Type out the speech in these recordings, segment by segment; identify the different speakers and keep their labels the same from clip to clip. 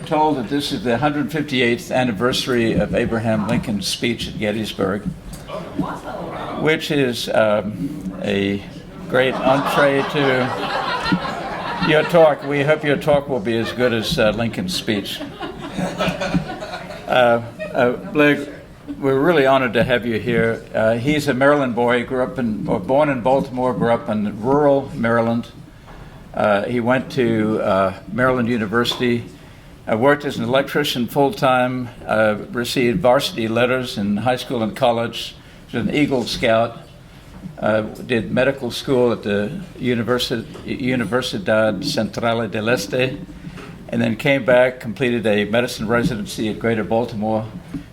Speaker 1: told that this is the 158th anniversary of Abraham Lincoln's speech at Gettysburg, which is a great entree to your talk. We hope your talk will be as good as Lincoln's speech. Blair, we're really honored to have you here. He's a Maryland boy, born in Baltimore, grew up in rural Maryland. He went to Maryland University, worked as an electrician full-time, received varsity letters in high school and college, was an Eagle Scout, did medical school at the Universidad Central del Este, and then came back, completed a medicine residency at Greater Baltimore,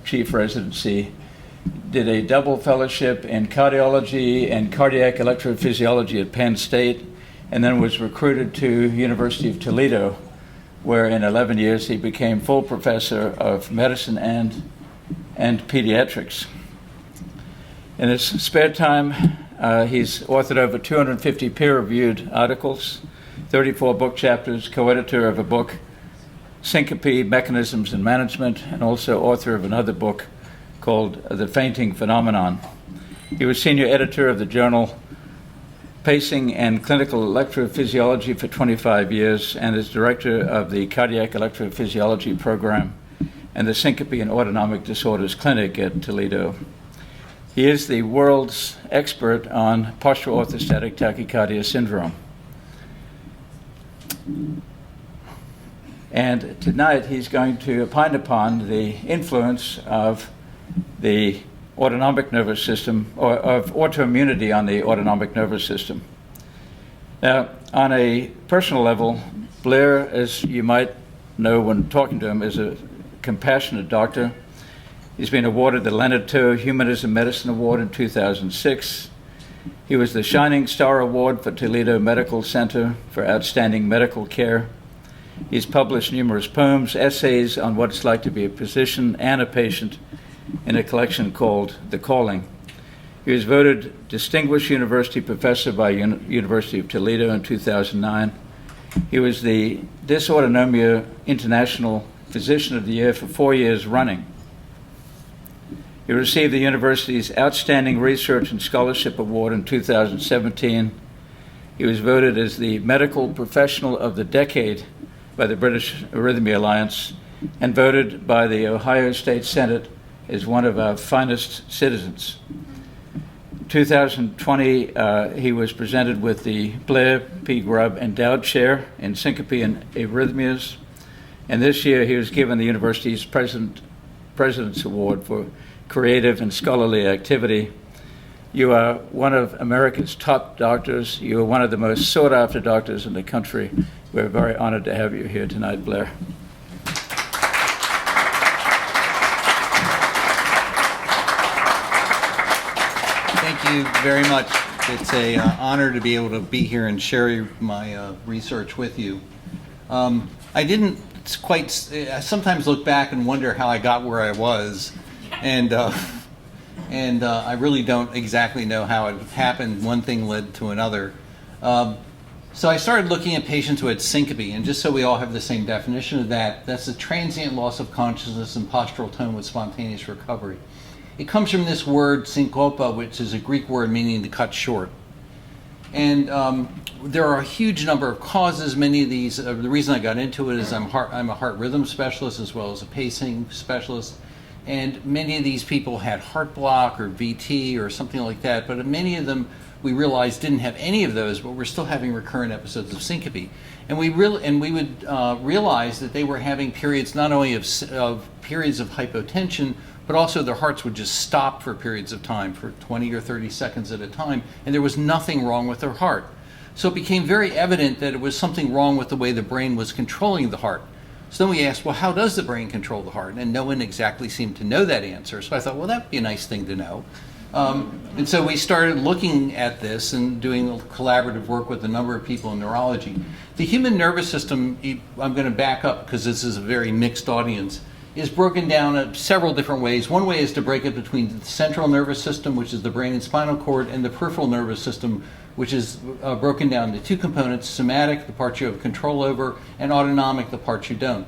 Speaker 1: chief residency, did a double fellowship in cardiology and cardiac electrophysiology at Penn State, and then was recruited to University of Toledo, where in 11 years he became full professor of medicine and pediatrics. In his spare time, he's authored over 250 peer-reviewed articles, 34 book chapters, co-editor of a book, Syncope, Mechanisms and Management, and also author of another book called The Fainting Phenomenon. He was senior editor of the journal Pacing and Clinical Electrophysiology for 25 years and is director of the Cardiac Electrophysiology Program and the Syncope and Autonomic Disorders Clinic at Toledo. He is the world's expert on postural orthostatic tachycardia syndrome. And tonight he's going to opine upon the influence of the autonomic nervous system, or of autoimmunity on the autonomic nervous system. Now, on a personal level, Blair, as you might know when talking to him, is a compassionate doctor. He's been awarded the Leonard Toe Humanism Medicine Award in 2006. He was the Shining Star Award for Toledo Medical Center for outstanding medical care. He's published numerous poems, essays on what it's like to be a physician and a patient in a collection called The Calling. He was voted Distinguished University Professor by University of Toledo in 2009. He was the Dysautonomia International Physician of the Year for 4 years running. He received the university's Outstanding Research and Scholarship Award in 2017. He was voted as the Medical Professional of the Decade by the British Arrhythmia Alliance and voted by the Ohio State Senate as one of our finest citizens. In 2020, he was presented with the Blair P. Grubb Endowed Chair in Syncope and Arrhythmias, and this year he was given the university's President's Award for Creative and Scholarly Activity. You are one of America's top doctors. You are one of the most sought-after doctors in the country. We're very honored to have you here tonight, Blair.
Speaker 2: Thank you very much. It's an honor to be able to be here and share my research with you. I didn't quite, I sometimes look back and wonder how I got where I was, and I really don't exactly know how it happened. One thing led to another. So I started looking at patients who had syncope, and just so we all have the same definition of that, that's a transient loss of consciousness and postural tone with spontaneous recovery. It comes from this word syncopa, which is a Greek word meaning to cut short. And there are a huge number of causes. Many of these, the reason I got into it is I'm a heart rhythm specialist as well as a pacing specialist. And many of these people had heart block or VT or something like that, but many of them we realized didn't have any of those, but were still having recurrent episodes of syncope. And we would realize that they were having periods not only of periods of hypotension, but also their hearts would just stop for periods of time, for 20 or 30 seconds at a time, and there was nothing wrong with their heart. So it became very evident that it was something wrong with the way the brain was controlling the heart. So then we asked, well, how does the brain control the heart? And no one exactly seemed to know that answer. So I thought, well, that would be a nice thing to know. And so we started looking at this and doing collaborative work with a number of people in neurology. The human nervous system, I'm going to back up because this is a very mixed audience, is broken down in several different ways. One way is to break it between the central nervous system, which is the brain and spinal cord, and the peripheral nervous system, which is broken down into two components: somatic, the parts you have control over, and autonomic, the parts you don't.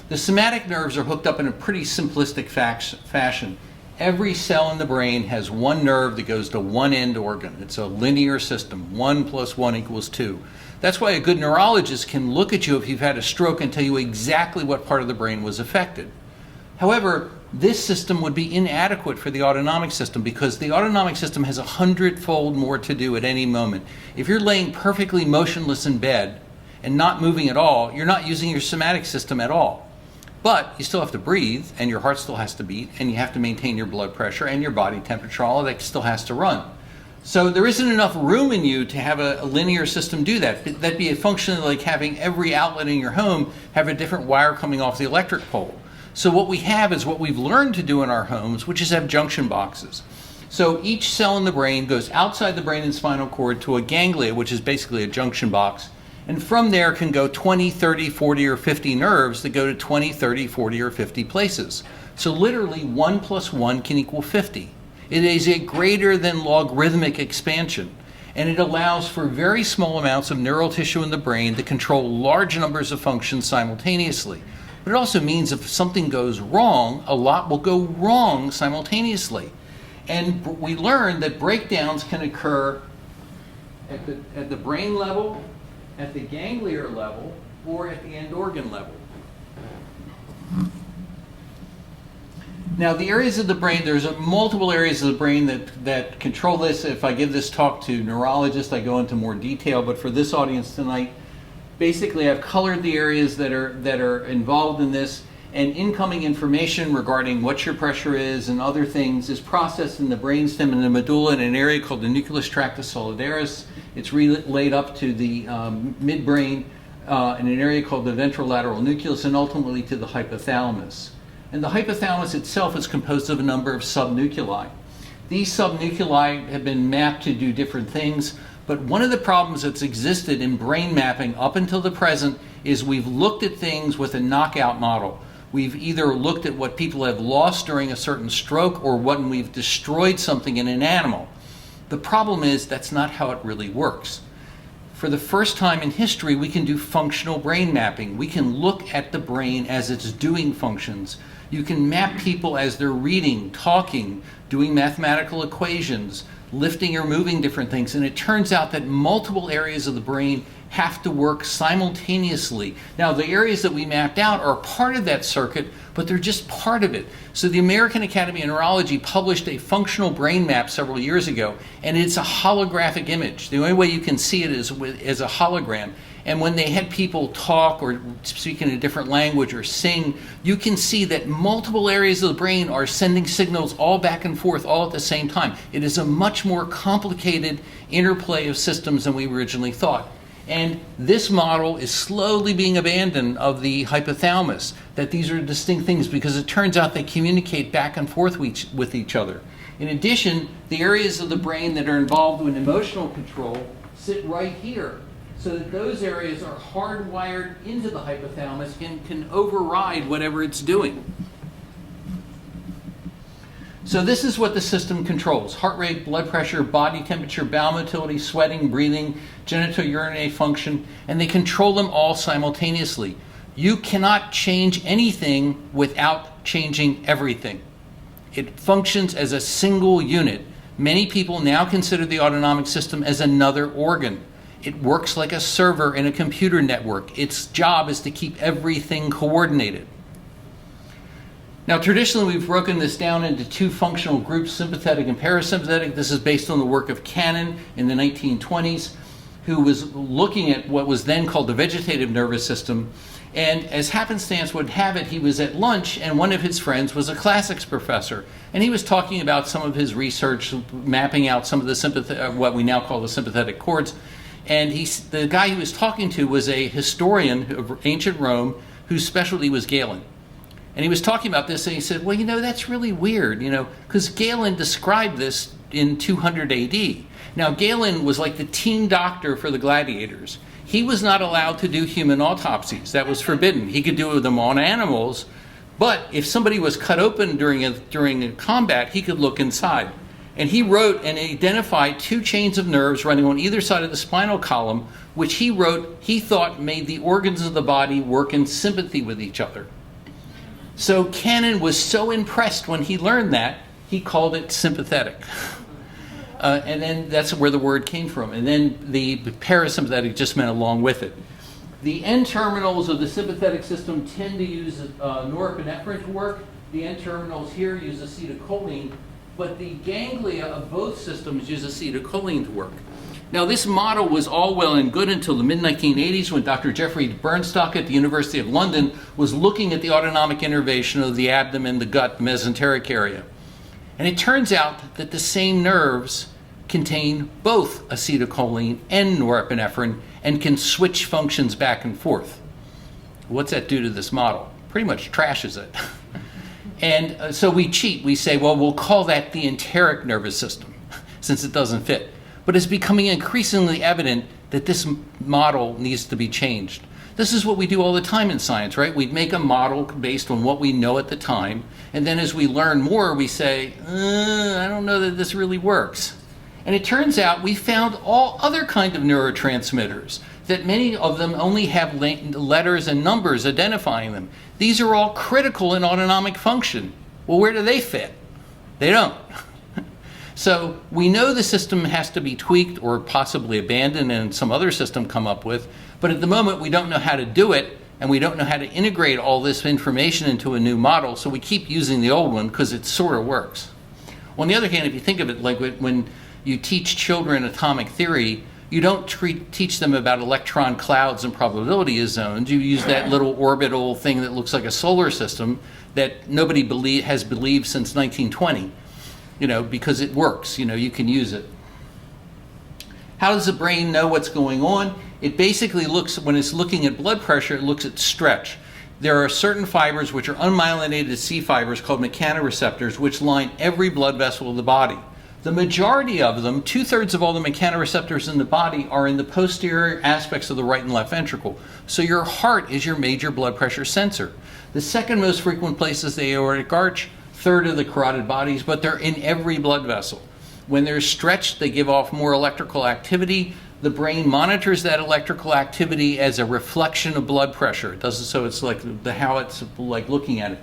Speaker 2: The somatic nerves are hooked up in a pretty simplistic fashion. Every cell in the brain has one nerve that goes to one end organ. It's a linear system. 1 + 1 = 2. That's why a good neurologist can look at you if you've had a stroke and tell you exactly what part of the brain was affected. However, this system would be inadequate for the autonomic system because the autonomic system has 100-fold more to do at any moment. If you're laying perfectly motionless in bed and not moving at all, you're not using your somatic system at all. But you still have to breathe, and your heart still has to beat, and you have to maintain your blood pressure and your body temperature. All of that still has to run. So there isn't enough room in you to have a linear system do that. That'd be a function like having every outlet in your home have a different wire coming off the electric pole. So what we have is what we've learned to do in our homes, which is have junction boxes. So each cell in the brain goes outside the brain and spinal cord to a ganglia, which is basically a junction box. And from there can go 20, 30, 40, or 50 nerves that go to 20, 30, 40, or 50 places. So literally 1 + 1 can equal 50. It is a greater than logarithmic expansion. And it allows for very small amounts of neural tissue in the brain to control large numbers of functions simultaneously. But it also means if something goes wrong, a lot will go wrong simultaneously. And we learned that breakdowns can occur at the brain level, at the ganglion level, or at the end organ level. Now, the areas of the brain, there's multiple areas of the brain that control this. If I give this talk to neurologists, I go into more detail, but for this audience tonight, basically I've colored the areas that are involved in this, and incoming information regarding what your pressure is and other things is processed in the brainstem and the medulla in an area called the nucleus tractus solidaris. It's relayed up to the midbrain in an area called the ventrolateral nucleus, and ultimately to the hypothalamus. And the hypothalamus itself is composed of a number of subnuclei. These subnuclei have been mapped to do different things, but one of the problems that's existed in brain mapping up until the present is we've looked at things with a knockout model. We've either looked at what people have lost during a certain stroke or when we've destroyed something in an animal. The problem is that's not how it really works. For the first time in history, we can do functional brain mapping. We can look at the brain as it's doing functions. You can map people as they're reading, talking, doing mathematical equations, lifting or moving different things. And it turns out that multiple areas of the brain have to work simultaneously. Now, the areas that we mapped out are part of that circuit, but they're just part of it. So the American Academy of Neurology published a functional brain map several years ago, and it's a holographic image. The only way you can see it is as a hologram. And when they had people talk or speak in a different language or sing, you can see that multiple areas of the brain are sending signals all back and forth all at the same time. It is a much more complicated interplay of systems than we originally thought. And this model is slowly being abandoned of the hypothalamus, that these are distinct things, because it turns out they communicate back and forth with each other. In addition, the areas of the brain that are involved in emotional control sit right here, so that those areas are hardwired into the hypothalamus and can override whatever it's doing. So this is what the system controls: heart rate, blood pressure, body temperature, bowel motility, sweating, breathing, genitourinary function, and they control them all simultaneously. You cannot change anything without changing everything. It functions as a single unit. Many people now consider the autonomic system as another organ. It works like a server in a computer network. Its job is to keep everything coordinated. Now, traditionally, we've broken this down into two functional groups, sympathetic and parasympathetic. This is based on the work of Cannon in the 1920s, who was looking at what was then called the vegetative nervous system. And as happenstance would have it, he was at lunch, and one of his friends was a classics professor. And he was talking about some of his research, mapping out some of the what we now call the sympathetic cords. And the guy he was talking to was a historian of ancient Rome whose specialty was Galen. And he was talking about this, and he said, well, that's really weird, because Galen described this in 200 AD. Now, Galen was like the team doctor for the gladiators. He was not allowed to do human autopsies. That was forbidden. He could do them on animals, but if somebody was cut open during a combat, he could look inside. And he wrote and identified two chains of nerves running on either side of the spinal column, which he thought made the organs of the body work in sympathy with each other. So Cannon was so impressed when he learned that, he called it sympathetic. And then that's where the word came from. And then the parasympathetic just went along with it. The N-terminals of the sympathetic system tend to use norepinephrine to work. The N-terminals here use acetylcholine, but the ganglia of both systems use acetylcholine to work. Now, this model was all well and good until the mid-1980s when Dr. Jeffrey Bernstock at the University of London was looking at the autonomic innervation of the abdomen, the gut, the mesenteric area. And it turns out that the same nerves contain both acetylcholine and norepinephrine and can switch functions back and forth. What's that do to this model? Pretty much trashes it. And so we cheat. We say, well, we'll call that the enteric nervous system, since it doesn't fit. But it's becoming increasingly evident that this model needs to be changed. This is what we do all the time in science, right? We make a model based on what we know at the time, and then as we learn more, we say, I don't know that this really works. And it turns out we found all other kinds of neurotransmitters, that many of them only have letters and numbers identifying them. These are all critical in autonomic function. Well, where do they fit? They don't. So we know the system has to be tweaked or possibly abandoned and some other system come up with, but at the moment we don't know how to do it, and we don't know how to integrate all this information into a new model, so we keep using the old one because it sort of works. On the other hand, if you think of it like when you teach children atomic theory, you don't teach them about electron clouds and probability zones. You use that little orbital thing that looks like a solar system that nobody has believed since 1920. Because it works, you can use it. How does the brain know what's going on? It basically looks, when it's looking at blood pressure, it looks at stretch. There are certain fibers which are unmyelinated C fibers called mechanoreceptors which line every blood vessel of the body. The majority of them, 2/3 of all the mechanoreceptors in the body, are in the posterior aspects of the right and left ventricle. So your heart is your major blood pressure sensor. The second most frequent place is the aortic arch, third of the carotid bodies, but they're in every blood vessel. When they're stretched, they give off more electrical activity. The brain monitors that electrical activity as a reflection of blood pressure. It doesn't, so it's like how it's like looking at it.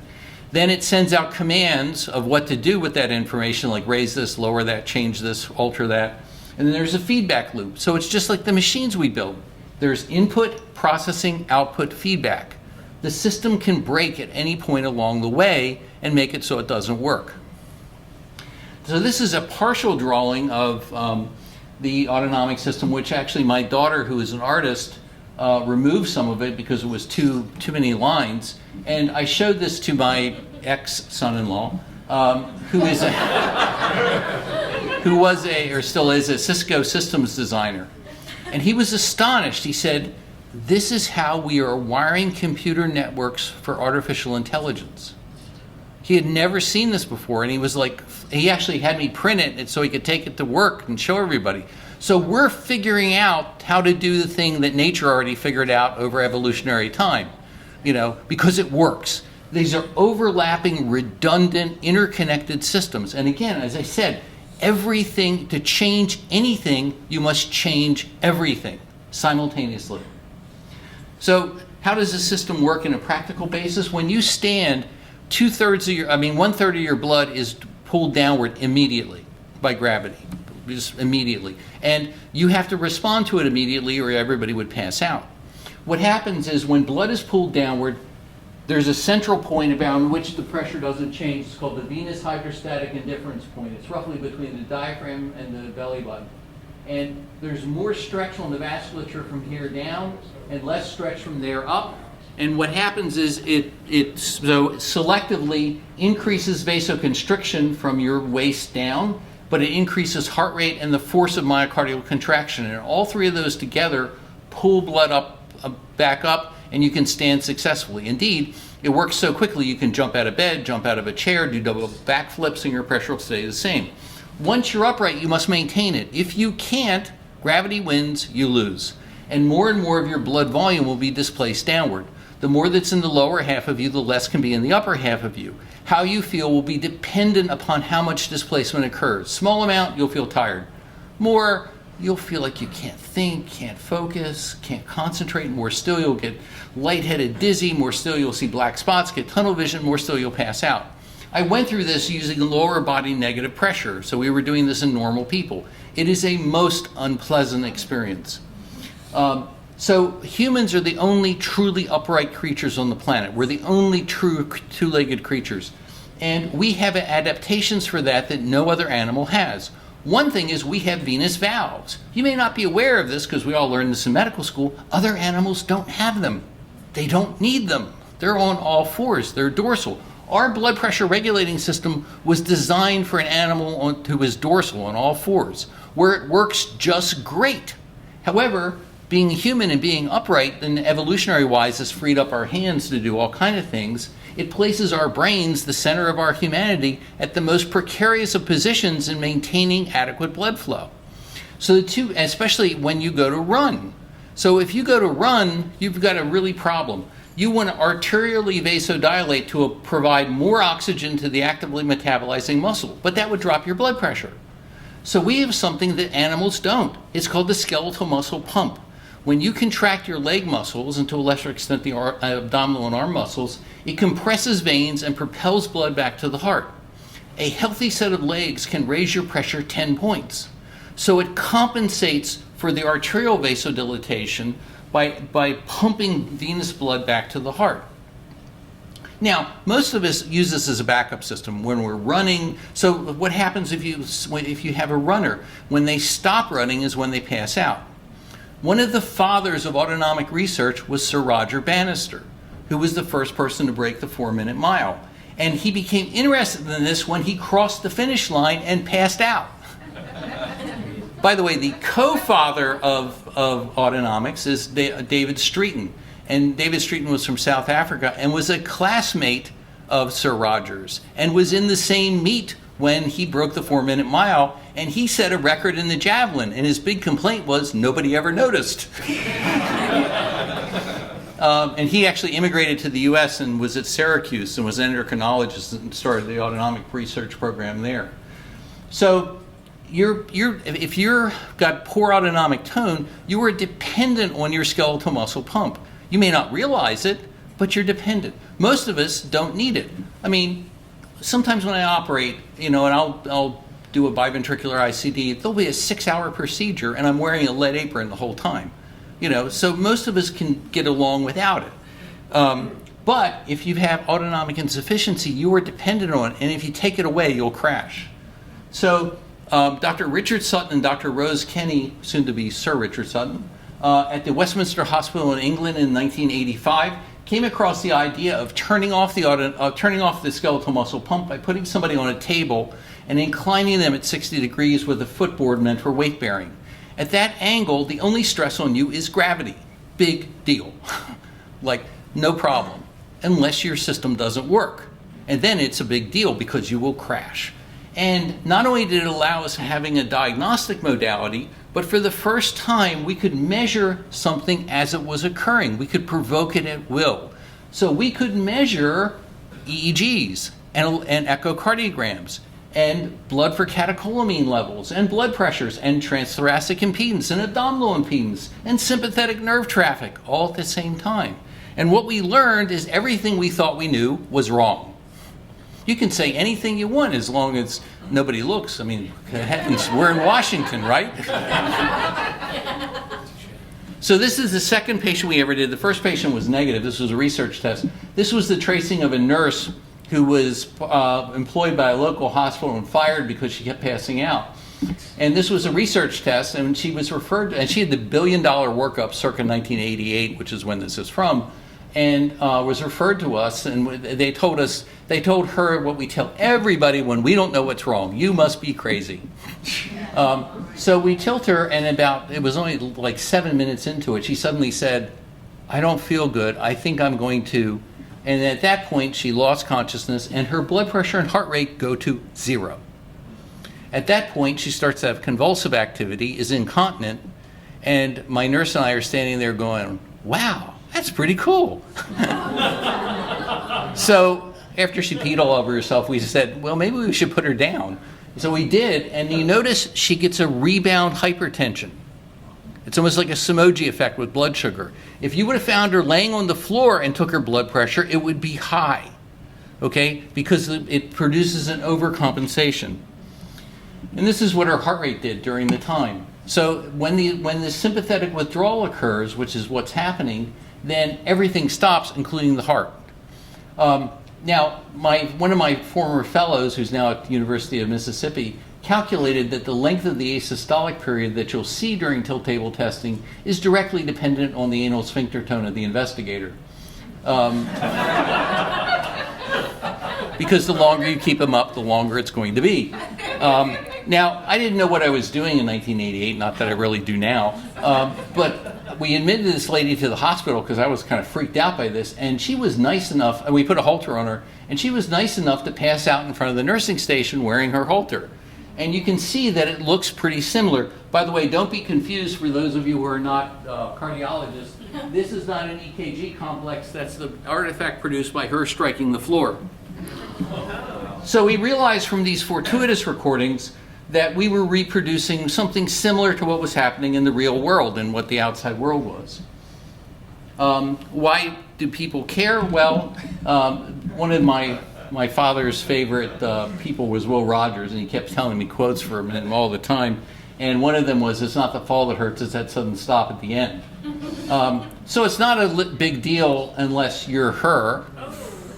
Speaker 2: Then it sends out commands of what to do with that information, like raise this, lower that, change this, alter that. And then there's a feedback loop. So it's just like the machines we build. There's input, processing, output, feedback. The system can break at any point along the way and make it so it doesn't work. So this is a partial drawing of the autonomic system, which actually my daughter, who is an artist, removed some of it because it was too many lines. And I showed this to my ex-son-in-law, who was or still is a Cisco systems designer. And he was astonished. He said, "This is how we are wiring computer networks for artificial intelligence." He had never seen this before, and he was like, he actually had me print it so he could take it to work and show everybody. So we're figuring out how to do the thing that nature already figured out over evolutionary time, because it works. These are overlapping, redundant, interconnected systems. And again, as I said, everything, to change anything, you must change everything simultaneously. So how does the system work in a practical basis? When you stand, 1/3 of your blood is pulled downward immediately by gravity, just immediately. And you have to respond to it immediately or everybody would pass out. What happens is when blood is pulled downward, there's a central point around which the pressure doesn't change. It's called the venous hydrostatic indifference point. It's roughly between the diaphragm and the belly button. And there's more stretch on the vasculature from here down and less stretch from there up. And what happens is it so selectively increases vasoconstriction from your waist down, but it increases heart rate and the force of myocardial contraction. And all three of those together pull blood back up, and you can stand successfully. Indeed, it works so quickly you can jump out of bed, jump out of a chair, do double backflips, and your pressure will stay the same. Once you're upright, you must maintain it. If you can't, gravity wins, you lose. And more of your blood volume will be displaced downward. The more that's in the lower half of you, the less can be in the upper half of you. How you feel will be dependent upon how much displacement occurs. Small amount, you'll feel tired. More, you'll feel like you can't think, can't focus, can't concentrate. More still, you'll get lightheaded, dizzy. More still, you'll see black spots, get tunnel vision. More still, you'll pass out. I went through this using lower body negative pressure, so we were doing this in normal people. It is a most unpleasant experience. So humans are the only truly upright creatures on the planet. We're the only true two-legged creatures. And we have adaptations for that no other animal has. One thing is we have venous valves. You may not be aware of this because we all learned this in medical school. Other animals don't have them. They don't need them. They're on all fours. They're dorsal. Our blood pressure regulating system was designed for an animal who is dorsal on all fours, where it works just great. However, being human and being upright, then evolutionary-wise, has freed up our hands to do all kinds of things. It places our brains, the center of our humanity, at the most precarious of positions in maintaining adequate blood flow. So the two, especially when you go to run. So if you go to run, you've got a really problem. You want to arterially vasodilate to provide more oxygen to the actively metabolizing muscle, but that would drop your blood pressure. So we have something that animals don't. It's called the skeletal muscle pump. When you contract your leg muscles, and to a lesser extent the abdominal and arm muscles, it compresses veins and propels blood back to the heart. A healthy set of legs can raise your pressure 10 points. So it compensates for the arterial vasodilatation by pumping venous blood back to the heart. Now, most of us use this as a backup system when we're running. So what happens if you have a runner? When they stop running is when they pass out. One of the fathers of autonomic research was Sir Roger Bannister, who was the first person to break the 4-minute mile. And he became interested in this when he crossed the finish line and passed out. By the way, the co-father of autonomics is David Streeton. And David Streeton was from South Africa and was a classmate of Sir Roger's and was in the same meet when he broke the 4-minute mile, and he set a record in the javelin, and his big complaint was nobody ever noticed. And he actually immigrated to the US and was at Syracuse and was an endocrinologist and started the autonomic research program there. So if you've got poor autonomic tone, you are dependent on your skeletal muscle pump. You may not realize it, but you're dependent. Most of us don't need it. I mean, sometimes when I operate, and I'll do a biventricular ICD, there'll be a 6-hour procedure, and I'm wearing a lead apron the whole time. So most of us can get along without it. But if you have autonomic insufficiency, you are dependent on it, and if you take it away, you'll crash. So Dr. Richard Sutton and Dr. Rose Kenny, soon to be Sir Richard Sutton, at the Westminster Hospital in England in 1985, came across the idea of turning off the skeletal muscle pump by putting somebody on a table and inclining them at 60 degrees with a footboard meant for weight bearing. At that angle, the only stress on you is gravity. Big deal. Like, no problem, unless your system doesn't work. And then it's a big deal because you will crash. And not only did it allow us having a diagnostic modality, but for the first time, we could measure something as it was occurring. We could provoke it at will. So we could measure EEGs and echocardiograms and blood for catecholamine levels and blood pressures and transthoracic impedance and abdominal impedance and sympathetic nerve traffic all at the same time. And what we learned is everything we thought we knew was wrong. You can say anything you want as long as nobody looks. I mean, heavens, we're in Washington, right? So this is the second patient we ever did. The first patient was negative. This was a research test. This was the tracing of a nurse who was employed by a local hospital and fired because she kept passing out. And this was a research test, and she was referred to, and she had the $1 billion workup circa 1988, which is when this is from, and was referred to us, and they told her what we tell everybody when we don't know what's wrong: you must be crazy. So we tilt her, and it was only like 7 minutes into it, she suddenly said, "I don't feel good. I think I'm going to," and at that point she lost consciousness, and her blood pressure and heart rate go to 0. At that point, she starts to have convulsive activity, is incontinent, and my nurse and I are standing there going, "Wow, that's pretty cool." So after she peed all over herself, we said, well, maybe we should put her down. So we did, and you notice she gets a rebound hypertension. It's almost like a Simoji effect with blood sugar. If you would have found her laying on the floor and took her blood pressure, it would be high, okay, because it produces an overcompensation. And this is what her heart rate did during the time. So when the sympathetic withdrawal occurs, which is what's happening, then everything stops, including the heart. Now, one of my former fellows, who's now at the University of Mississippi, calculated that the length of the asystolic period that you'll see during tilt table testing is directly dependent on the anal sphincter tone of the investigator. Because the longer you keep them up, the longer it's going to be. Now, I didn't know what I was doing in 1988, not that I really do now, but we admitted this lady to the hospital because I was kind of freaked out by this, and she was nice enough, and we put a Holter on her, and she was nice enough to pass out in front of the nursing station wearing her Holter. And you can see that it looks pretty similar. By the way, don't be confused for those of you who are not cardiologists. This is not an EKG complex. That's the artifact produced by her striking the floor. So we realized from these fortuitous recordings that we were reproducing something similar to what was happening in the real world and what the outside world was. Why do people care? Well, one of my father's favorite people was Will Rogers, and he kept telling me quotes from him all the time. And one of them was, "It's not the fall that hurts, it's that sudden stop at the end." So it's not a big deal unless you're her.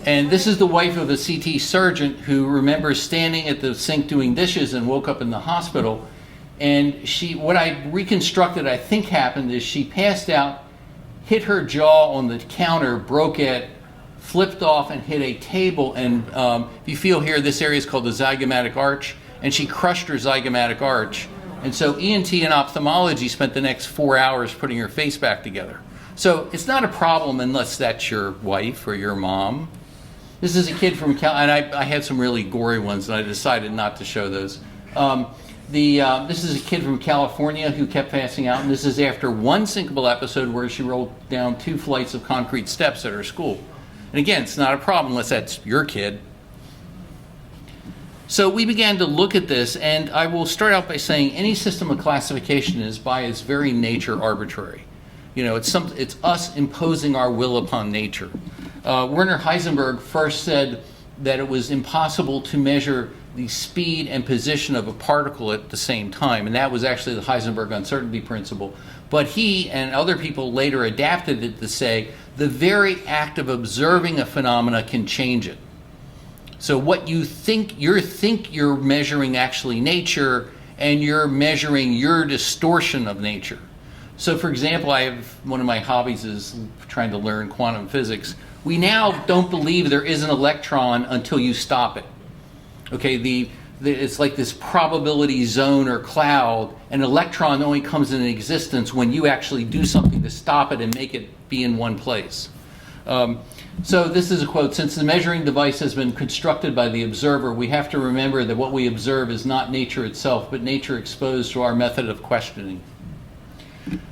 Speaker 2: And this is the wife of a CT surgeon who remembers standing at the sink doing dishes and woke up in the hospital. And what I reconstructed, I think happened, is she passed out, hit her jaw on the counter, broke it, flipped off and hit a table. And if you feel here, this area is called the zygomatic arch. And she crushed her zygomatic arch. And so ENT and ophthalmology spent the next 4 hours putting her face back together. So it's not a problem unless that's your wife or your mom. This is a kid from and I had some really gory ones, and I decided not to show those. This is a kid from California who kept passing out, and this is after one syncopal episode where she rolled down 2 flights of concrete steps at her school. And again, it's not a problem unless that's your kid. So we began to look at this, and I will start out by saying any system of classification is by its very nature arbitrary. You know, it's us imposing our will upon nature. Werner Heisenberg first said that it was impossible to measure the speed and position of a particle at the same time, and that was actually the Heisenberg uncertainty principle. But he and other people later adapted it to say the very act of observing a phenomena can change it. So what you think you're measuring actually nature, and you're measuring your distortion of nature. So for example, one of my hobbies is trying to learn quantum physics. We now don't believe there is an electron until you stop it. Okay, it's like this probability zone or cloud. An electron only comes into existence when you actually do something to stop it and make it be in one place. So this is a quote: "Since the measuring device has been constructed by the observer, we have to remember that what we observe is not nature itself, but nature exposed to our method of questioning."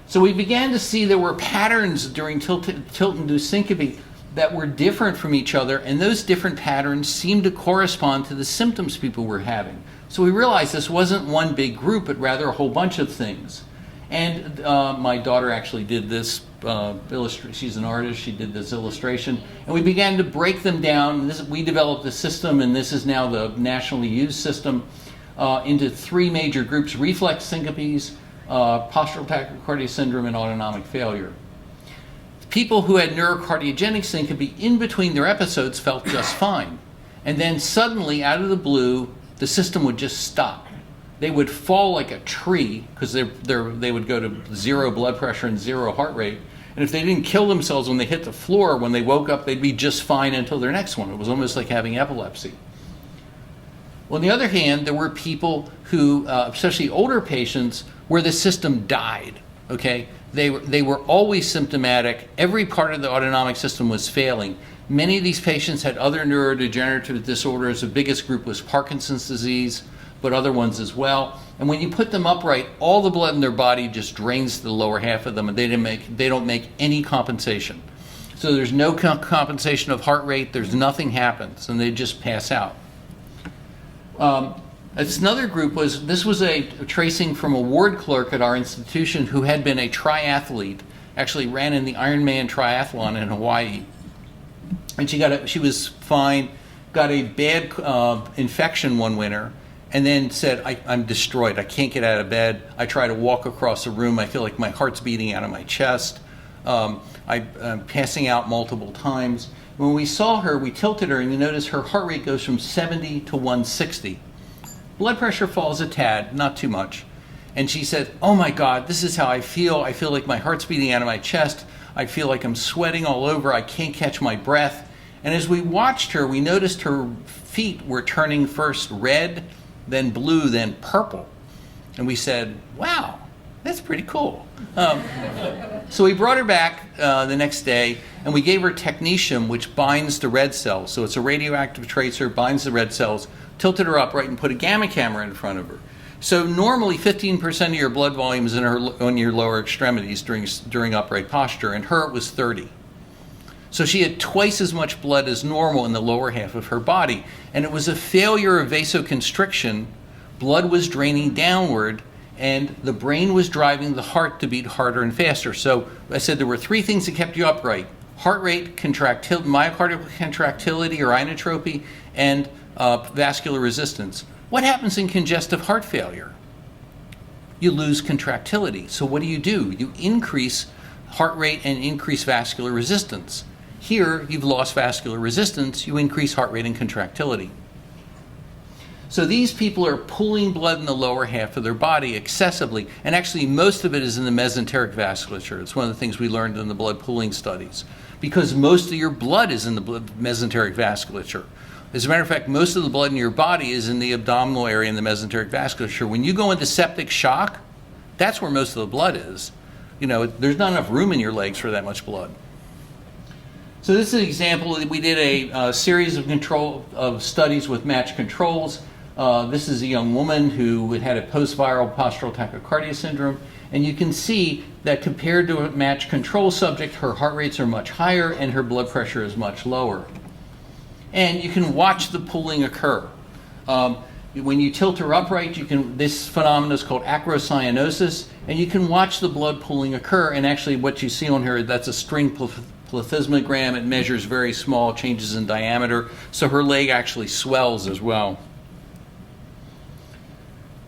Speaker 2: So we began to see there were patterns during tilt-induced syncope that were different from each other, and those different patterns seemed to correspond to the symptoms people were having. So we realized this wasn't one big group, but rather a whole bunch of things. And my daughter actually did this she's an artist, she did this illustration, and we began to break them down. We developed the system, and this is now the nationally used system, into 3 major groups: reflex syncopes, postural tachycardia syndrome, and autonomic failure. People who had neurocardiogenic syncope in between their episodes felt just fine. And then suddenly, out of the blue, the system would just stop. They would fall like a tree because they would go to 0 blood pressure and 0 heart rate. And if they didn't kill themselves when they hit the floor, when they woke up, they'd be just fine until their next one. It was almost like having epilepsy. Well, on the other hand, there were people who, especially older patients, where the system died, okay? They were always symptomatic. Every part of the autonomic system was failing. Many of these patients had other neurodegenerative disorders. The biggest group was Parkinson's disease, but other ones as well. And when you put them upright, all the blood in their body just drains to the lower half of them, and they don't make any compensation. So there's no compensation of heart rate. There's nothing happens, and they just pass out. Another group this was a tracing from a ward clerk at our institution who had been a triathlete, actually ran in the Ironman triathlon in Hawaii. And she was fine, got a bad infection one winter, and then said, I'm destroyed. I can't get out of bed. I try to walk across the room. I feel like my heart's beating out of my chest. I'm passing out multiple times. When we saw her, we tilted her, and you notice her heart rate goes from 70 to 160. Blood pressure falls a tad, not too much. And she said, oh my God, this is how I feel. I feel like my heart's beating out of my chest. I feel like I'm sweating all over. I can't catch my breath. And as we watched her, we noticed her feet were turning first red, then blue, then purple. And we said, wow, that's pretty cool. So we brought her back the next day, and we gave her technetium, which binds the red cells. So it's a radioactive tracer, binds the red cells, tilted her upright, and put a gamma camera in front of her. So normally 15% of your blood volume is on your lower extremities during upright posture, and her it was 30. So she had twice as much blood as normal in the lower half of her body, and it was a failure of vasoconstriction. Blood was draining downward, and the brain was driving the heart to beat harder and faster. So I said there were three things that kept you upright: heart rate, myocardial contractility or inotropy, and vascular resistance. What happens in congestive heart failure? You lose contractility. So what do? You increase heart rate and increase vascular resistance. Here, you've lost vascular resistance, you increase heart rate and contractility. So these people are pulling blood in the lower half of their body excessively, and actually most of it is in the mesenteric vasculature. It's one of the things we learned in the blood pooling studies, because most of your blood is in the mesenteric vasculature. As a matter of fact, most of the blood in your body is in the abdominal area in the mesenteric vasculature. When you go into septic shock, that's where most of the blood is. There's not enough room in your legs for that much blood. So this is an example. We did a series of studies with matched controls. This is a young woman who had a post-viral postural tachycardia syndrome. And you can see that compared to a matched control subject, her heart rates are much higher and her blood pressure is much lower. And you can watch the pooling occur. When you tilt her upright, this phenomenon is called acrocyanosis, and you can watch the blood pooling occur. And actually what you see on here, that's a string plethysmogram. It measures very small changes in diameter, so her leg actually swells as well.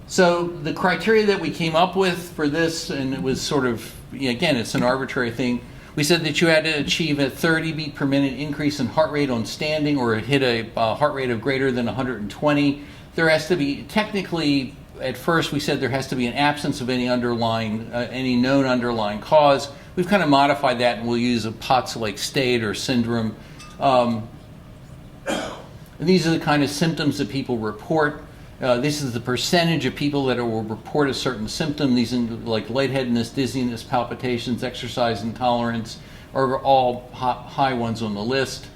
Speaker 2: So the criteria that we came up with for this, and it was sort of, again, it's an arbitrary thing. We said that you had to achieve a 30 beat per minute increase in heart rate on standing, or hit a heart rate of greater than 120. There has to be, technically, at first we said there has to be an absence of any known underlying cause. We've kind of modified that, and we'll use a POTS-like state or syndrome. And these are the kind of symptoms that people report. This is the percentage of people that will report a certain symptom. These like lightheadedness, dizziness, palpitations, exercise intolerance are all high ones on the list.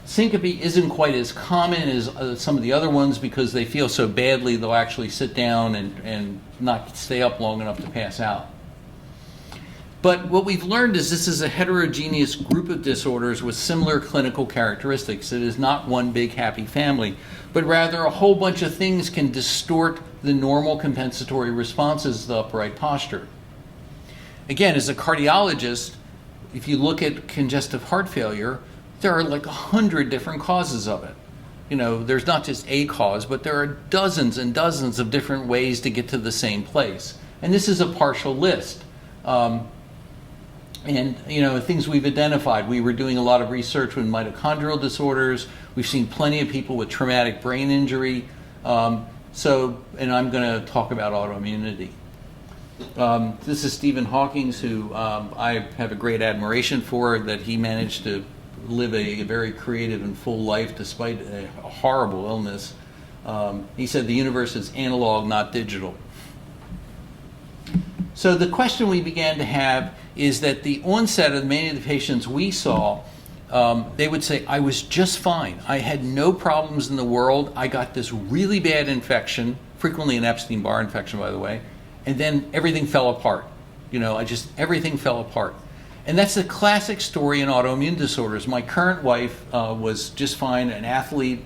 Speaker 2: Syncope isn't quite as common as some of the other ones because they feel so badly they'll actually sit down and not stay up long enough to pass out. But what we've learned is this is a heterogeneous group of disorders with similar clinical characteristics. It is not one big happy family, but rather a whole bunch of things can distort the normal compensatory responses to the upright posture. Again, as a cardiologist, if you look at congestive heart failure, there are like 100 different causes of it. There's not just a cause, but there are dozens and dozens of different ways to get to the same place. And this is a partial list. And things we've identified. We were doing a lot of research with mitochondrial disorders. We've seen plenty of people with traumatic brain injury. And I'm going to talk about autoimmunity. This is Stephen Hawking, who I have a great admiration for, that he managed to live a very creative and full life despite a horrible illness. He said the universe is analog, not digital. So the question we began to have is that the onset of many of the patients we saw, they would say, I was just fine. I had no problems in the world. I got this really bad infection, frequently an Epstein-Barr infection, by the way, and then everything fell apart. Everything fell apart. And that's the classic story in autoimmune disorders. My current wife was just fine, an athlete,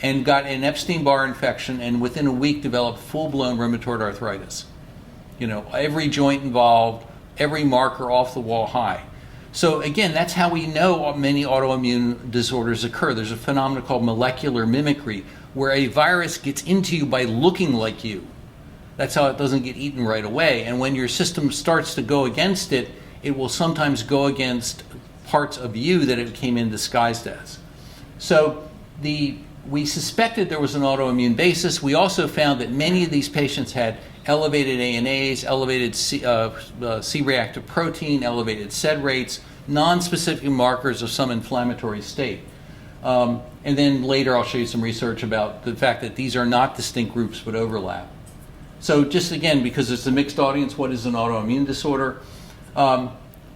Speaker 2: and got an Epstein-Barr infection, and within a week developed full-blown rheumatoid arthritis. You know, every joint involved, every marker off the wall high. So again, that's how we know many autoimmune disorders occur. There's a phenomenon called molecular mimicry, where a virus gets into you by looking like you. That's how it doesn't get eaten right away. And when your system starts to go against it, it will sometimes go against parts of you that it came in disguised as. So we suspected there was an autoimmune basis. We also found that many of these patients had elevated ANAs, elevated C-reactive protein, elevated SED rates, non-specific markers of some inflammatory state. And then later I'll show you some research about the fact that these are not distinct groups but overlap. So just again, because it's a mixed audience, what is an autoimmune disorder?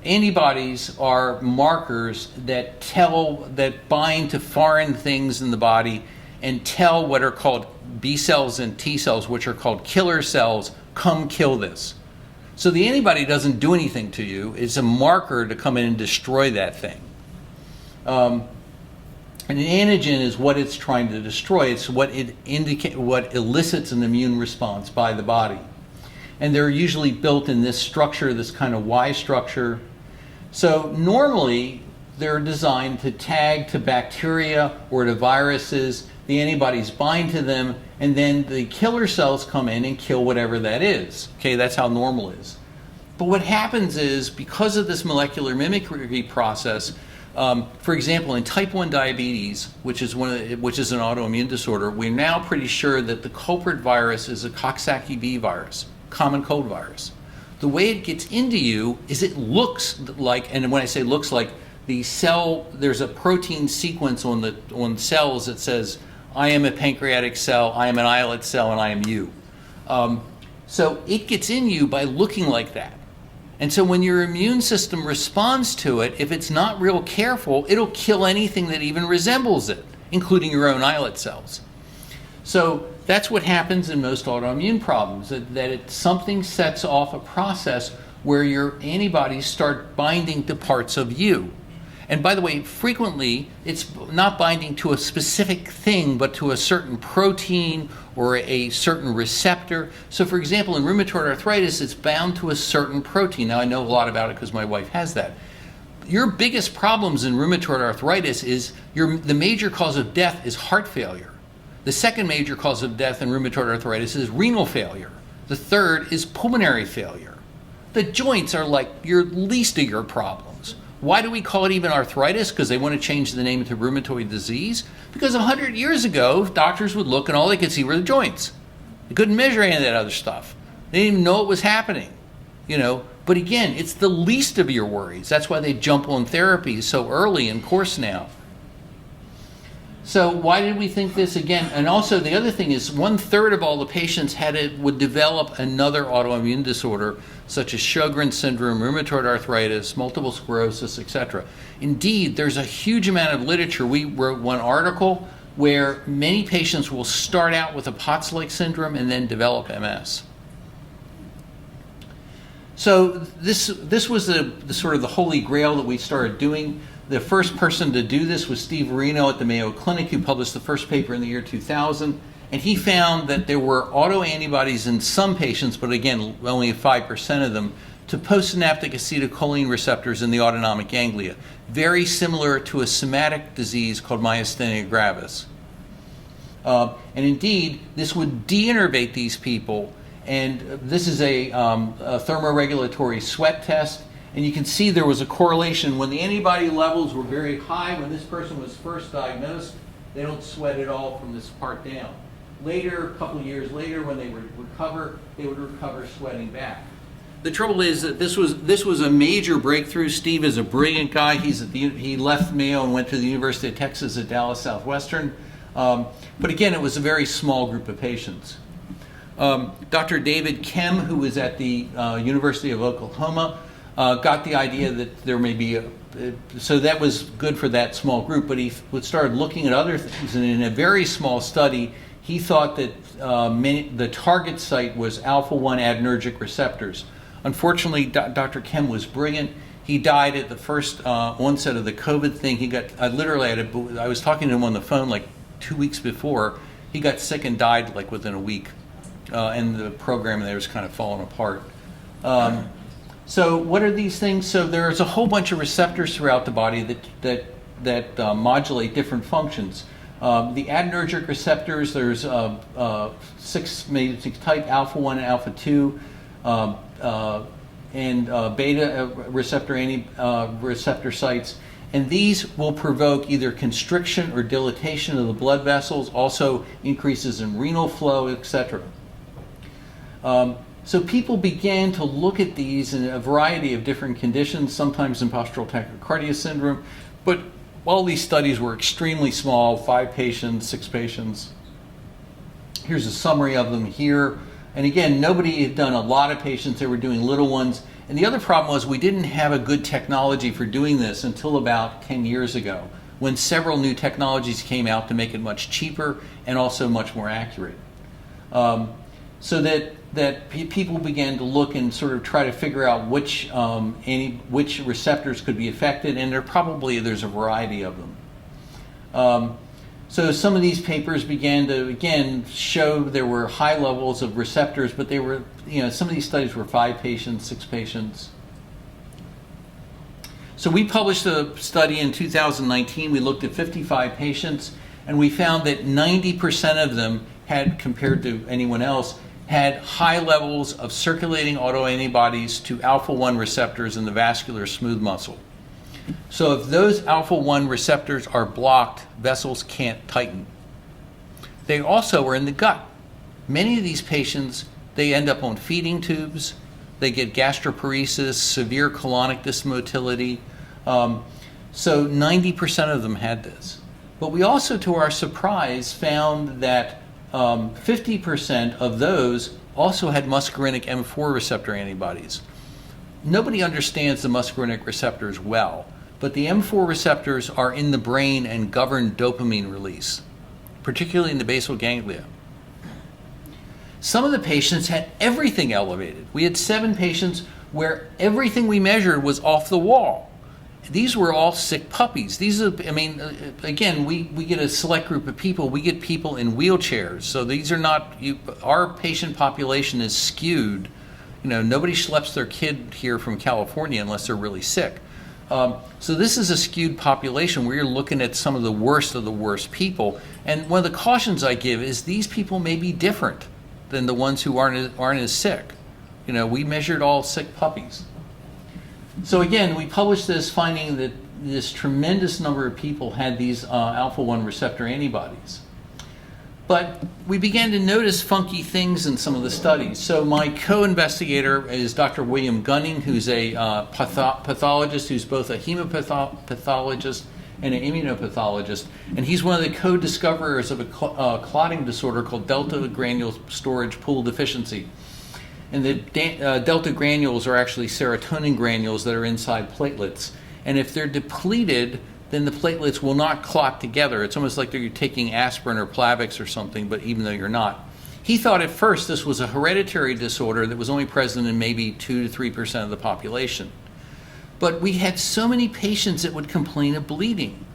Speaker 2: Antibodies are markers that bind to foreign things in the body and tell what are called B cells and T cells, which are called killer cells, come kill this. So the antibody doesn't do anything to you. It's a marker to come in and destroy that thing. And an antigen is what it's trying to destroy. It's what what elicits an immune response by the body. And they're usually built in this structure, this kind of Y structure. So normally they're designed to tag to bacteria or to viruses. The antibodies bind to them, and then the killer cells come in and kill whatever that is. Okay, that's how normal is. But what happens is, because of this molecular mimicry process, for example, in type 1 diabetes, which is an autoimmune disorder, we're now pretty sure that the culprit virus is a Coxsackie B virus, common cold virus. The way it gets into you is it looks like, and when I say looks like, the cell, there's a protein sequence on cells that says, I am a pancreatic cell, I am an islet cell, and I am you. So it gets in you by looking like that. And so when your immune system responds to it, if it's not real careful, it'll kill anything that even resembles it, including your own islet cells. So that's what happens in most autoimmune problems, that something sets off a process where your antibodies start binding to parts of you. And by the way, frequently, it's not binding to a specific thing, but to a certain protein or a certain receptor. So for example, in rheumatoid arthritis, it's bound to a certain protein. Now, I know a lot about it because my wife has that. Your biggest problems in rheumatoid arthritis is the major cause of death is heart failure. The second major cause of death in rheumatoid arthritis is renal failure. The third is pulmonary failure. The joints are like your least of your problems. Why do we call it even arthritis? Because they want to change the name to rheumatoid disease? Because 100 years ago, doctors would look and all they could see were the joints. They couldn't measure any of that other stuff. They didn't even know it was happening, But again, it's the least of your worries. That's why they jump on therapy so early in course now. So why did we think this again? And also the other thing is 1/3 of all the patients would develop another autoimmune disorder, such as Sjogren's syndrome, rheumatoid arthritis, multiple sclerosis, etc. Indeed, there's a huge amount of literature. We wrote one article where many patients will start out with a Potts-like syndrome and then develop MS. So this was the sort of the holy grail that we started doing. The first person to do this was Steve Marino at the Mayo Clinic, who published the first paper in the year 2000. And he found that there were autoantibodies in some patients, but again, only 5% of them, to postsynaptic acetylcholine receptors in the autonomic ganglia, very similar to a somatic disease called myasthenia gravis. And indeed, this would deinnervate these people. And this is a thermoregulatory sweat test. And you can see there was a correlation. When the antibody levels were very high, when this person was first diagnosed, they don't sweat at all from this part down. Later, a couple of years later, when they would recover, sweating back. The trouble is that this was a major breakthrough. Steve is a brilliant guy. He left Mayo and went to the University of Texas at Dallas Southwestern. But again, it was a very small group of patients. Dr. David Kem, who was at the University of Oklahoma, got the idea that there may be so that was good for that small group, but he started looking at other things, and in a very small study, he thought that the target site was alpha-1 adrenergic receptors. Unfortunately, Dr. Kem was brilliant. He died at the first onset of the COVID thing. I was talking to him on the phone like 2 weeks before, he got sick and died like within a week, and the program there was kind of falling apart. So what are these things? So there's a whole bunch of receptors throughout the body that modulate different functions. The adrenergic receptors, there's six type, alpha 1 and alpha 2, and beta receptor sites. And these will provoke either constriction or dilatation of the blood vessels, also increases in renal flow, etc. So people began to look at these in a variety of different conditions, sometimes in postural tachycardia syndrome, but all these studies were extremely small, 5 patients, 6 patients. Here's a summary of them here. And again, nobody had done a lot of patients, they were doing little ones. And the other problem was we didn't have a good technology for doing this until about 10 years ago, when several new technologies came out to make it much cheaper and also much more accurate. So that people began to look and sort of try to figure out which receptors could be affected, and there's a variety of them. So some of these papers began to, again, show there were high levels of receptors, but they were, some of these studies were 5 patients, 6 patients. So we published a study in 2019. We looked at 55 patients, and we found that 90% of them had, compared to anyone else, had high levels of circulating autoantibodies to alpha-1 receptors in the vascular smooth muscle. So if those alpha-1 receptors are blocked, vessels can't tighten. They also are in the gut. Many of these patients, they end up on feeding tubes, they get gastroparesis, severe colonic dysmotility. So 90% of them had this. But we also, to our surprise, found that 50% of those also had muscarinic M4 receptor antibodies. Nobody understands the muscarinic receptors well, but the M4 receptors are in the brain and govern dopamine release, particularly in the basal ganglia. Some of the patients had everything elevated. We had 7 patients where everything we measured was off the wall. These were all sick puppies. These are, again, we get a select group of people. We get people in wheelchairs. So these are not, our patient population is skewed. Nobody schleps their kid here from California unless they're really sick. So this is a skewed population where you're looking at some of the worst people. And one of the cautions I give is these people may be different than the ones who aren't as sick. We measured all sick puppies. So again, we published this finding that this tremendous number of people had these alpha-1 receptor antibodies. But we began to notice funky things in some of the studies. So my co-investigator is Dr. William Gunning, who's a pathologist, who's both a hemopathologist and an immunopathologist. And he's one of the co-discoverers of a clotting disorder called delta granule storage pool deficiency. And the delta granules are actually serotonin granules that are inside platelets. And if they're depleted, then the platelets will not clot together. It's almost like you're taking aspirin or Plavix or something, but even though you're not. He thought at first this was a hereditary disorder that was only present in maybe 2 to 3% of the population. But we had so many patients that would complain of bleeding.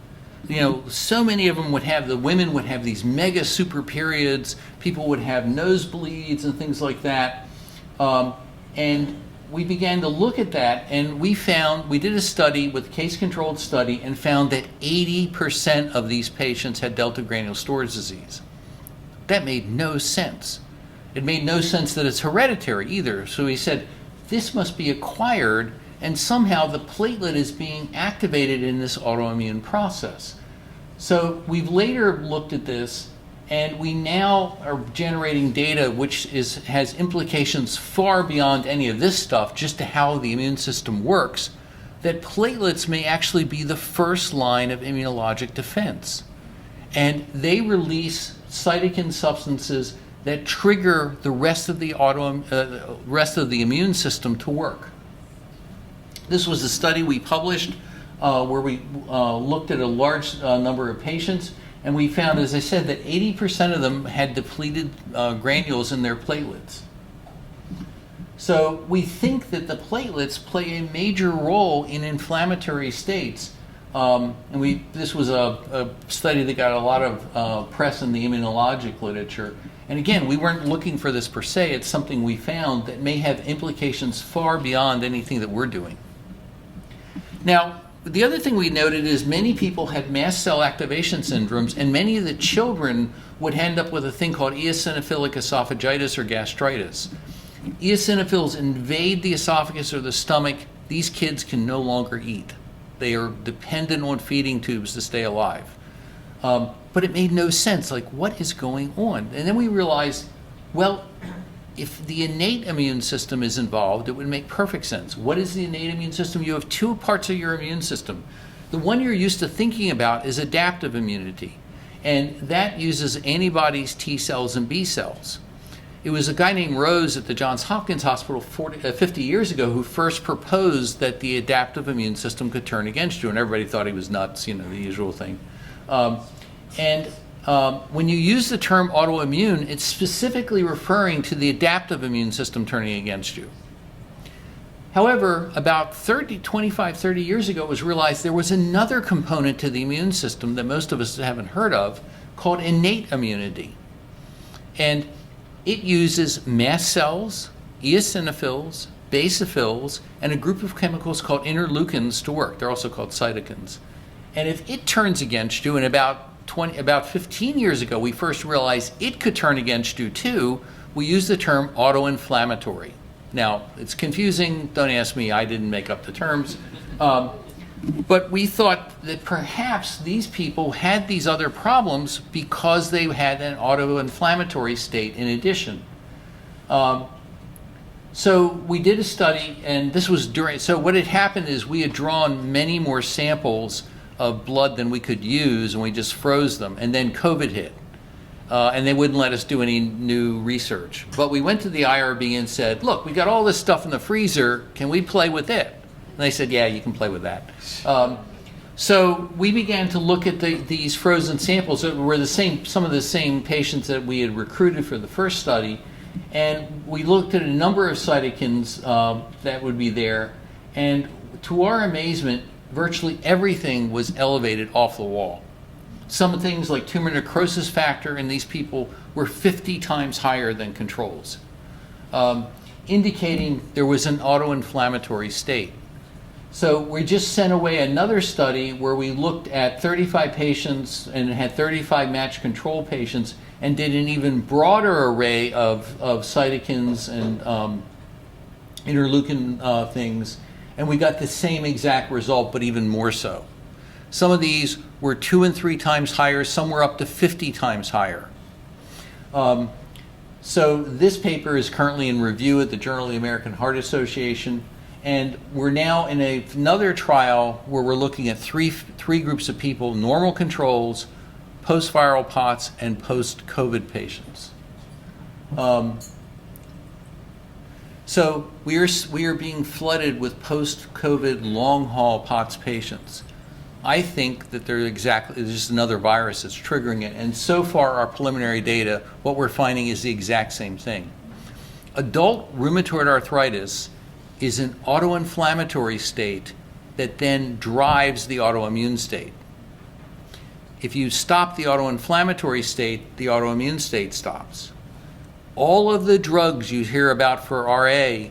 Speaker 2: So many of them the women would have these mega super periods, people would have nosebleeds and things like that. And we began to look at that, and we did a study with case-controlled study and found that 80% of these patients had delta granule storage disease. That made no sense. It made no sense that it's hereditary either. So he said, this must be acquired, and somehow the platelet is being activated in this autoimmune process. So we've later looked at this, and we now are generating data which has implications far beyond any of this stuff, just to how the immune system works, that platelets may actually be the first line of immunologic defense. And they release cytokine substances that trigger the rest of the immune system to work. This was a study we published where we looked at a large number of patients. And we found, as I said, that 80% of them had depleted granules in their platelets. So we think that the platelets play a major role in inflammatory states, And this was a study that got a lot of press in the immunologic literature. And again, we weren't looking for this per se. It's something we found that may have implications far beyond anything that we're doing. Now, the other thing we noted is many people had mast cell activation syndromes, and many of the children would end up with a thing called eosinophilic esophagitis or gastritis. Eosinophils invade the esophagus or the stomach. These kids can no longer eat. They are dependent on feeding tubes to stay alive. But it made no sense, like, what is going on? And then we realized, well, if the innate immune system is involved, it would make perfect sense. What is the innate immune system? You have two parts of your immune system. The one you're used to thinking about is adaptive immunity, and that uses antibodies, T cells, and B cells. It was a guy named Rose at the Johns Hopkins Hospital 50 years ago who first proposed that the adaptive immune system could turn against you, and everybody thought he was nuts, the usual thing. When you use the term autoimmune, it's specifically referring to the adaptive immune system turning against you. However, about 25, 30 years ago, it was realized there was another component to the immune system that most of us haven't heard of called innate immunity. And it uses mast cells, eosinophils, basophils, and a group of chemicals called interleukins to work. They're also called cytokines. And if it turns against you, and about 15 years ago, we first realized it could turn against you too, we use the term autoinflammatory. Now, it's confusing. Don't ask me. I didn't make up the terms. But we thought that perhaps these people had these other problems because they had an autoinflammatory state in addition. So we did a study, and this was so what had happened is we had drawn many more samples of blood than we could use, and we just froze them, and then COVID hit. And they wouldn't let us do any new research. But we went to the IRB and said, look, we got all this stuff in the freezer, can we play with it? And they said, yeah, you can play with that. So we began to look at these frozen samples that were some of the same patients that we had recruited for the first study, and we looked at a number of cytokines that would be there, and to our amazement, virtually everything was elevated off the wall. Some things like tumor necrosis factor in these people were 50 times higher than controls, indicating there was an autoinflammatory state. So we just sent away another study where we looked at 35 patients and had 35 matched control patients and did an even broader array of cytokines and interleukin things, and we got the same exact result, but even more so. Some of these were 2 and 3 times higher, some were up to 50 times higher. So this paper is currently in review at the Journal of the American Heart Association, and we're now in another trial where we're looking at three groups of people: normal controls, post-viral POTS, and post-COVID patients. So we are being flooded with post-COVID long-haul POTS patients. I think that there's just another virus that's triggering it. And so far, our preliminary data, what we're finding is the exact same thing. Adult rheumatoid arthritis is an autoinflammatory state that then drives the autoimmune state. If you stop the autoinflammatory state, the autoimmune state stops. All of the drugs you hear about for RA,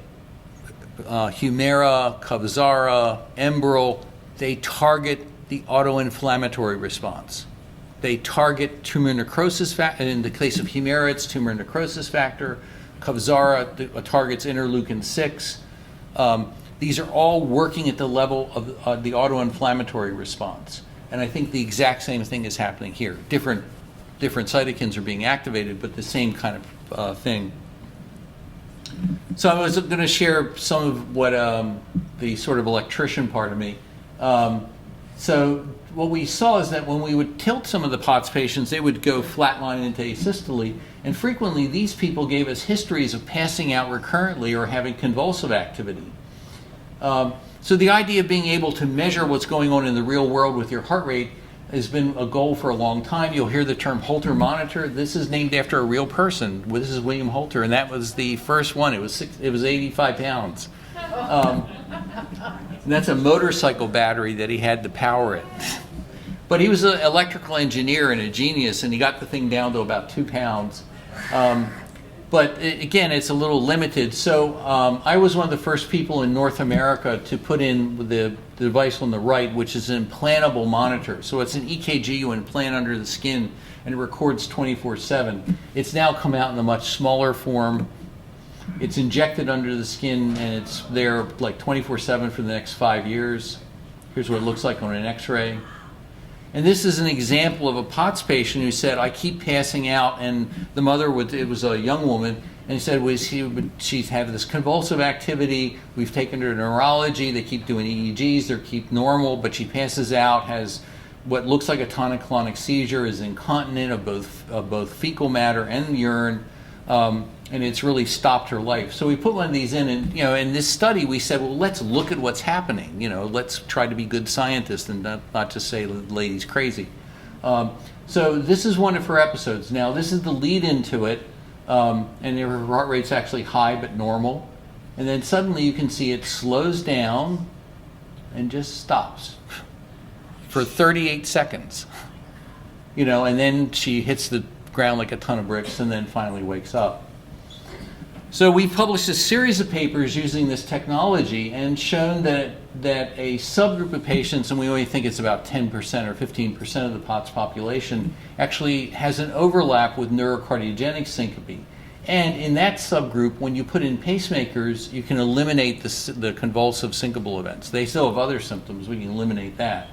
Speaker 2: Humira, Kevzara, Enbrel, they target the autoinflammatory response. They target tumor necrosis factor. In the case of Humira, it's tumor necrosis factor. Kevzara targets interleukin 6. These are all working at the level of the autoinflammatory response. And I think the exact same thing is happening here. Different cytokines are being activated, but the same kind of thing. So I was going to share some of what the sort of electrician part of me. So what we saw is that when we would tilt some of the POTS patients, they would go flatline into asystole, and frequently these people gave us histories of passing out recurrently or having convulsive activity. So the idea of being able to measure what's going on in the real world with your heart rate has been a goal for a long time. You'll hear the term Holter Monitor. This is named after a real person. This is William Holter, and that was the first one. It was 85 pounds. And that's a motorcycle battery that he had to power it. But he was an electrical engineer and a genius, and he got the thing down to about 2 pounds. But again, it's a little limited. So I was one of the first people in North America to put in the device on the right, which is an implantable monitor. So it's an EKG you implant under the skin, and it records 24/7. It's now come out in a much smaller form. It's injected under the skin, and it's there like 24/7 for the next 5 years. Here's what it looks like on an X-ray. And this is an example of a POTS patient who said, I keep passing out, and the mother it was a young woman, and he said, she's had this convulsive activity, we've taken her to neurology, they keep doing EEGs, they keep normal, but she passes out, has what looks like a tonic-clonic seizure, is incontinent of both fecal matter and urine, and it's really stopped her life. So we put one of these in, and in this study we said, well, let's look at what's happening. Let's try to be good scientists and not just say the lady's crazy. So this is one of her episodes. Now this is the lead into it, and her heart rate's actually high but normal. And then suddenly you can see it slows down and just stops for 38 seconds. And then she hits the ground like a ton of bricks and then finally wakes up. So we published a series of papers using this technology and shown that a subgroup of patients, and we only think it's about 10% or 15% of the POTS population, actually has an overlap with neurocardiogenic syncope. And in that subgroup, when you put in pacemakers, you can eliminate the convulsive syncopal events. They still have other symptoms. We can eliminate that.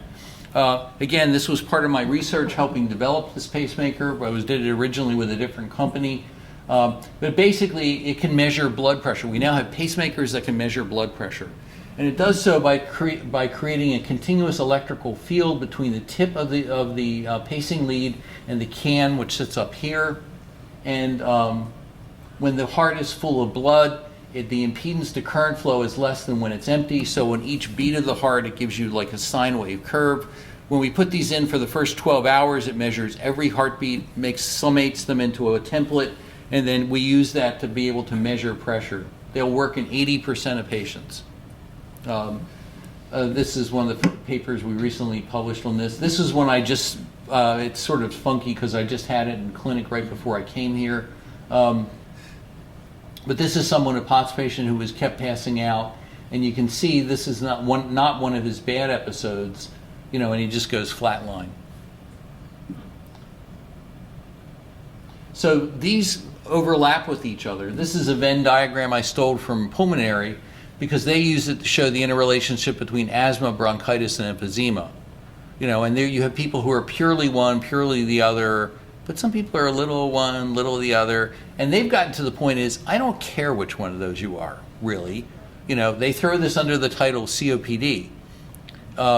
Speaker 2: Again, this was part of my research helping develop this pacemaker. I did it originally with a different company. But basically, it can measure blood pressure. We now have pacemakers that can measure blood pressure. And it does so by creating a continuous electrical field between the tip of the pacing lead and the can, which sits up here. And when the heart is full of blood, the impedance to current flow is less than when it's empty. So on each beat of the heart, it gives you like a sine wave curve. When we put these in for the first 12 hours, it measures every heartbeat, summates them into a template, and then we use that to be able to measure pressure. They'll work in 80% of patients. This is one of the papers we recently published on this. This is one it's sort of funky because I just had it in clinic right before I came here. But this is someone, a POTS patient, who was kept passing out, and you can see this is not one of his bad episodes, and he just goes flatline. So these overlap with each other. This is a Venn diagram I stole from Pulmonary because they use it to show the interrelationship between asthma, bronchitis, and emphysema. And there you have people who are purely one, purely the other, but some people are a little one, little the other, and they've gotten to the point is, I don't care which one of those you are, really. They throw this under the title COPD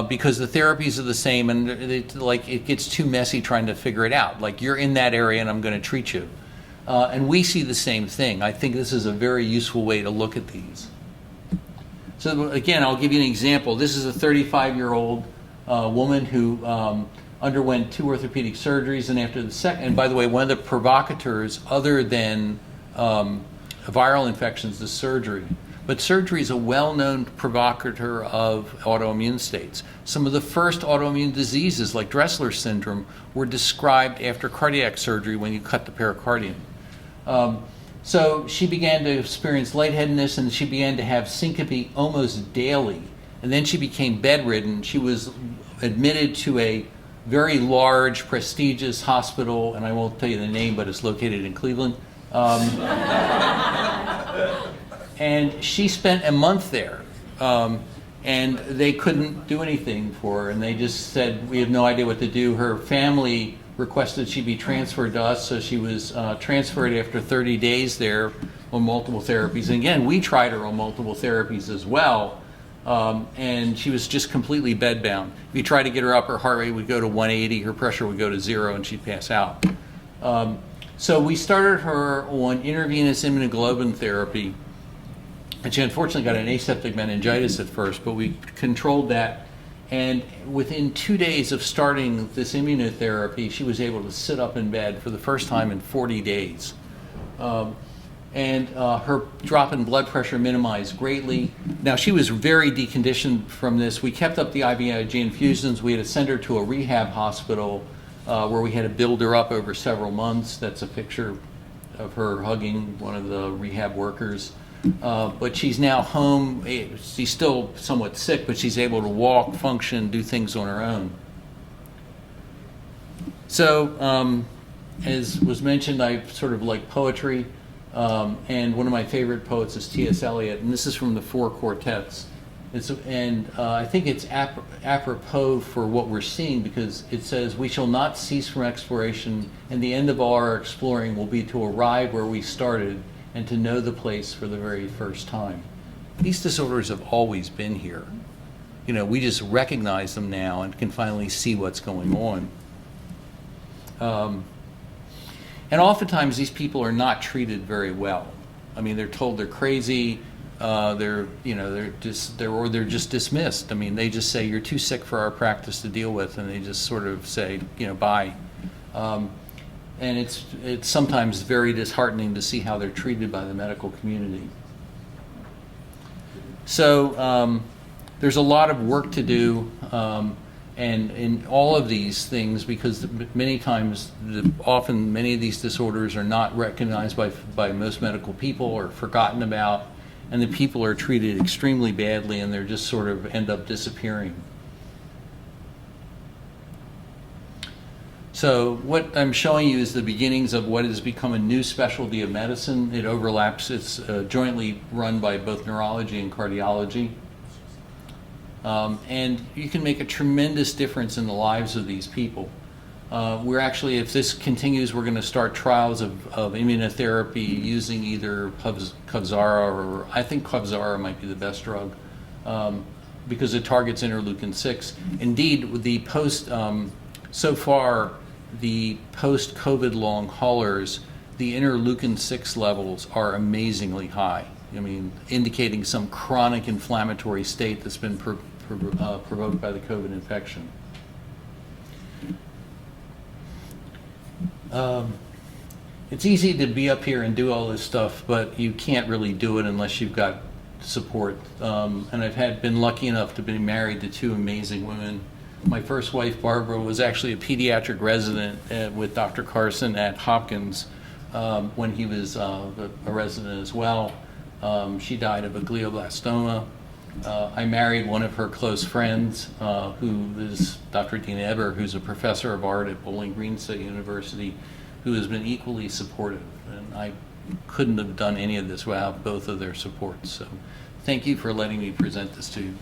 Speaker 2: because the therapies are the same, and it gets too messy trying to figure it out. Like, you're in that area and I'm going to treat you. And we see the same thing. I think this is a very useful way to look at these. So again, I'll give you an example. This is a 35-year-old woman who underwent 2 orthopedic surgeries, and after the second, and by the way, one of the provocateurs other than viral infections is surgery. But surgery is a well-known provocateur of autoimmune states. Some of the first autoimmune diseases, like Dressler syndrome, were described after cardiac surgery when you cut the pericardium. So she began to experience lightheadedness, and she began to have syncope almost daily. And then she became bedridden. She was admitted to a very large, prestigious hospital, and I won't tell you the name, but it's located in Cleveland. And she spent a month there, and they couldn't do anything for her, and they just said, we have no idea what to do. Her family requested she be transferred to us, so she was transferred after 30 days there on multiple therapies. And again, we tried her on multiple therapies as well, and she was just completely bedbound. If you try to get her up, her heart rate would go to 180, her pressure would go to 0, and she'd pass out. So we started her on intravenous immunoglobulin therapy, and she unfortunately got an aseptic meningitis at first, but we controlled that. And within 2 days of starting this immunotherapy, she was able to sit up in bed for the first time in 40 days. and her drop in blood pressure minimized greatly. Now, she was very deconditioned from this. We kept up the IVIG infusions. We had to send her to a rehab hospital where we had to build her up over several months. That's a picture of her hugging one of the rehab workers. But she's now home. She's still somewhat sick, but she's able to walk, function, do things on her own. So, as was mentioned, I sort of like poetry. And one of my favorite poets is T.S. Eliot, and this is from the Four Quartets. I think it's apropos for what we're seeing, because it says, "We shall not cease from exploration, and the end of all our exploring will be to arrive where we started and to know the place for the very first time." These disorders have always been here. You know, we just recognize them now and can finally see what's going on. And oftentimes these people are not treated very well. I mean, they're told they're crazy. They're just dismissed. I mean, they just say, "You're too sick for our practice to deal with," and they just sort of say, bye. And it's sometimes very disheartening to see how they're treated by the medical community. So there's a lot of work to do. And in all of these things, because many times, often many of these disorders are not recognized by most medical people or forgotten about, and the people are treated extremely badly, and they're just sort of end up disappearing. So what I'm showing you is the beginnings of what has become a new specialty of medicine. It overlaps, it's jointly run by both neurology and cardiology. And you can make a tremendous difference in the lives of these people. We're actually, if this continues, we're going to start trials of immunotherapy using either Kevzara, or I think Kevzara might be the best drug, because it targets interleukin-6. Indeed, so far, the post-COVID long haulers, the interleukin-6 levels are amazingly high. I mean, indicating some chronic inflammatory state that's been provoked by the COVID infection. It's easy to be up here and do all this stuff, but you can't really do it unless you've got support. And I've been lucky enough to be married to two amazing women. My first wife, Barbara, was actually a pediatric resident with Dr. Carson at Hopkins when he was a resident as well. She died of a glioblastoma. I married one of her close friends, who is Dr. Dina Eber, who's a professor of art at Bowling Green State University, who has been equally supportive. And I couldn't have done any of this without both of their supports. So thank you for letting me present this to you.